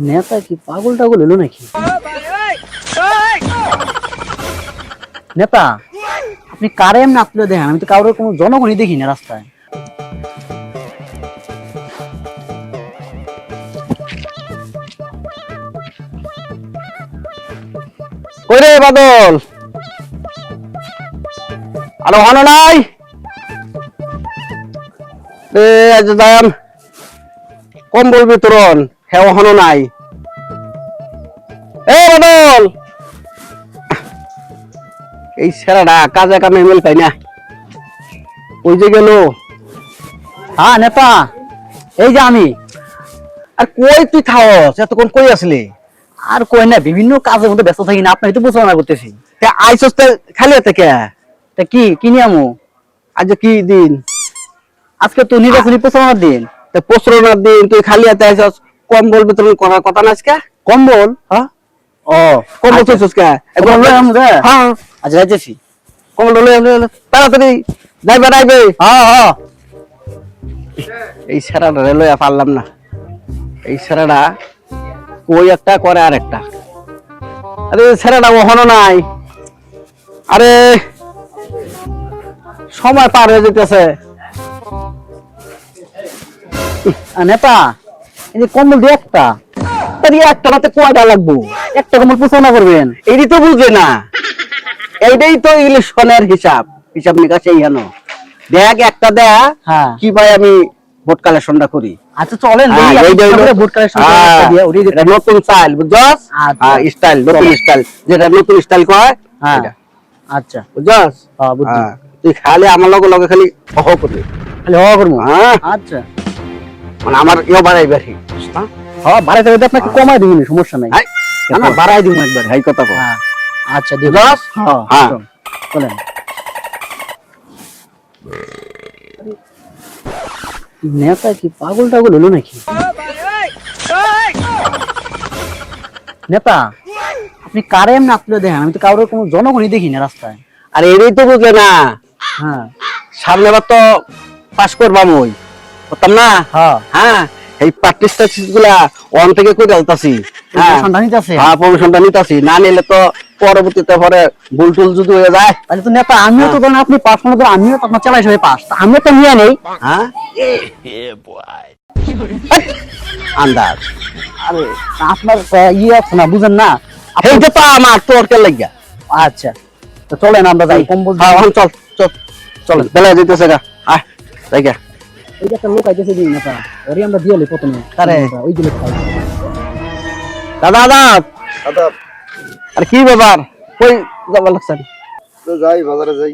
নেতা কি পাগল টাগল হলো নাকি? নেতা আপনি কারে এমনি আপনি দেখেন, আমি তো কারোর কোনো জনগণই দেখি না রাস্তায়। কই রে বাদল, আরো হনো নাই রে? আজ দাম কম্বল বিতরণ হেও হনো নাই। এ বাদল, এই সেরাটা কাজে কামে মিল পাই না, ওই যে গেল। হ্যাঁ নেতা, এই যে আমি। আর কই তুই থাকস? এতক্ষণ কই আসলি? আর কই না, বিভিন্ন কাজের মধ্যে ব্যস্ত থাকি না, আপনার তো পরিচালনা করতেছি। আইসস খালি হাতে কে? তা কি কিনি আমু? আজ কি দিন? আজকে তো নির্বাচনী প্রচারণার দিন। প্রচারণার দিন, তুই খালি হাতে আইসস? কম্বল বিতরণ করার কথা না আজকে? কম্বল? হ্যাঁ, ও কম্বল চাইছস কে? একবার লই আমু রে। হ্যাঁ, আজ যাইতেছি। কম্বল লই তাড়াতাড়ি ড্রাইভার আইবে। হ্যাঁ হ্যাঁ। এই সেরাটা লইয়া পারলাম না। এই সেরাটা কই একটা করে আর একটা। আরে সেরাটা ওহনো নাই। আরে সময় পার হয়ে যেতেছে। নেতা এই যে কম্বল দিয়ে একটা, তাই একটা রাতে কয়টা লাগবো? একটা কম্বল প্রচারণা করবেন? এইটি তো বুঝে না। এইটাই তো ইলেকশনের হিসাব নিকাশ। এই হেন দেখ একটা দেয়া, হ্যাঁ। কি ভাই আমি ভোট কালেকশনটা করি। আচ্ছা চলেন হ্যাঁ, এইটা হইলো- ভোট কালেকশন হ্যাঁ, এটা নতুন স্টাইল বুঝছস? আচ্ছা। হ্যাঁ, স্টাইল, নতুন স্টাইল, যেটা নতুন স্টাইল কয় হ্যাঁ এটা। আচ্ছা। বুঝছস? হ্যাঁ বুঝছি। হ্যাঁ, তুই খালি আমার লগে লগে খালি অহ করবি। খালি হওয়া করবো। হ্যাঁ, আচ্ছা। মানে আমার ইয়ে বাড়াইবার না। হ্যাঁ বাড়াইতে হবে, আপনাকে কমাই দিবেন, সমস্যা নাই। হাই, না বাড়াই দিব একবার, হাই কথা কও। হ্যাঁ আচ্ছা দিব। বুঝছস? হ্যাঁ হ্যাঁ। চলেন। নেতা কি পাগল টাগল হলো নাকি? নেতা আপনি কারে এমনি আপনি দেখেন, আমি তো কারোর কোনো জনগণই দেখি না রাস্তায়। আর এটাই তো বুঝলে না। হ্যাঁ সামনে বার তো পাস করবাম ওই করতাম না। হ্যাঁ। হ্যাঁ, এই প্র্যাকটিস গুলা ওয়ান থেকে করে আলতাছি। হ্যাঁ, সন্ধানিত আছে। হ্যাঁ, প্রমোশনটা নিতাছি, না নিলে তো পরবর্তীতে পরে ভুল টুল যদি হয়ে যায়। তাহলে তো নেতা আমিও তো ধরেন আপনি পাস মানে আমিও তো আপনার চালাই হিসেবে পাস, আমিও তো নিয়ে নেই। হ্যাঁ, আন্দাজ। আরে আপনার ইয়ে আছে না, বুঝেন না। এইটা তো আমার তোর কে লাগিয়া। আচ্ছা তো চলেন আমরা যাই কম্বল। হ্যাঁ, এখন চল চল চলেন, বেলা যেতেছে গা। আয় যাই গা। এই যে একটা লোক আইতেছে দিন নেতা, ওরে আমরা দিয়ে লই প্রথমে। কারে? ওই যে লোকটা। দাদা আদাব। আদাব। আর কি ব্যাপার, কই যাবার লাগছেন? তো যাই বাজারে যাই।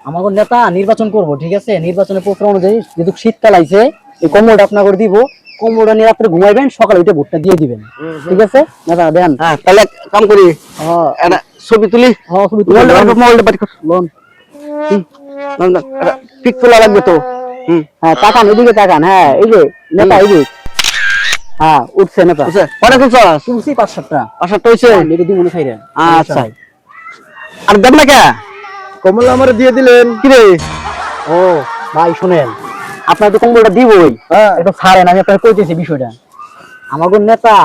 আমাদের নেতা নির্বাচন করব, ঠিক আছে? নির্বাচনের প্রক্রিয়া অনুযায়ী যেহেতু শীতকাল আইছে, এই কম্বলটা আপনাকে করে দিব। কম্বলটা নিয়ে রাত্রে ঘুমাইবেন, সকালে উঠে ভোটটা দিয়ে দিবেন, ঠিক আছে নেতা? দেন। হ্যাঁ, তাহলে এক কাম করি, হ্যাঁ একটা ছবি তুলি। হ্যাঁ ছবি তুলে মোবাইলটা বাড়ি কর। লোন। পিক তোলা লাগবে তো। হ্যাঁ তাকান, এদিকে তাকান। হ্যাঁ এই যে নেতা, এই যে হ্যাঁ উঠছে নেতা। বুঝছে কটা তুলছস? তুলছি 5-7টা। আচ্ছা তো হইছে। মেরে দিব মনে খাইরেন। আচ্ছা, আর দেব না কে? কমলা আমারে দিয়ে দিলেন। কি রে? ও ভাই শুনেন, আপনার তো কম্বলটা দিবই, হ্যাঁ। একটু ছাড়েন, আমি আপনাকে কইতেছি বিষয়টা। আমাদের নেতা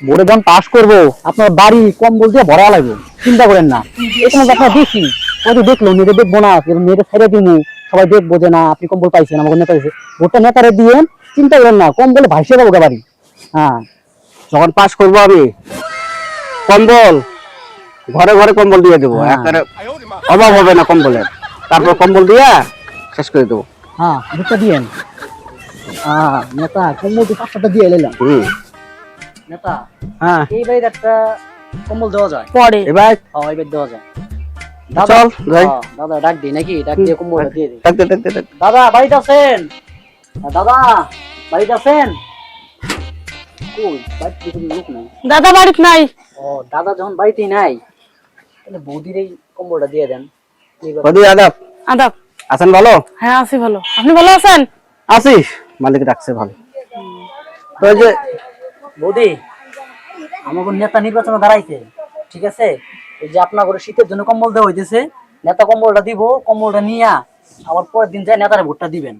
ভোটে যখন পাস করবো, আপনার বাড়ি কম্বল দিয়ে ভরা লাগবে, চিন্তা করেন না। এখানে যে আপনার দেখি হয়তো দেখলো, মেয়েদের দেখবো না, মেয়েদের ছেড়ে দিব, সবাই দেখবো যে না আপনি কম্বল পাইছেন, আমাদের নেতা হয়েছে। ভোটটা নেতারে দিয়ে চিন্তা করেন না, কম্বলে ভাইসে যাবো বাড়ি। হ্যাঁ যখন পাস করবো আমি কম্বল ঘরে ঘরে কম্বল দিয়ে দেবো, হ্যাঁ। একেবারে অভাব হবে না কম্বলের। তারপর কম্বল দিয়ে শেষ করে দেবো। হ্যাঁ ভোটটা দিয়েন। নেতা কম্বল তো 5-7টা দিয়ে এলাম। নেতা হ্যাঁ, এই বাড়ির একটা কম্বল দেওয়া যায় পরে এবার হ্যাঁ এই বাড়ি দেওয়া যায়। চল যাই। দাদা ডাক দিই নাকি? ডাক দিয়ে কম্বলটা দিয়ে দিই। থাকতে থাকতে থাকতে। দাদা বাড়িতে আছেন? দাদা বাড়িতে আছেন? কই বাড়িতে কোনো লোক নাই। দাদা বাড়িতে নাই। ও দাদা যখন বাড়িতেই নাই, তাহলে বৌদির এই কম্বলটা দিয়ে দেন। কদি আদাব, আদাব। আছেন ভালো? হ্যাঁ আছি ভালো, আপনি ভালো আছেন? আছিস? মালিক ডাকছে ভালো। তো এই যে বৌদি, আমাকে নেতা নির্বাচনে দাঁড়াইছে, ঠিক আছে? এই যে আপনার ঘরে শীতের জন্য কম্বল দেওয়া হইতেছে, নেতা কম্বলটা দিব, কম্বলটা নিয়ে আবার পরের দিন যায় নেতারে ভোটটা দিবেন।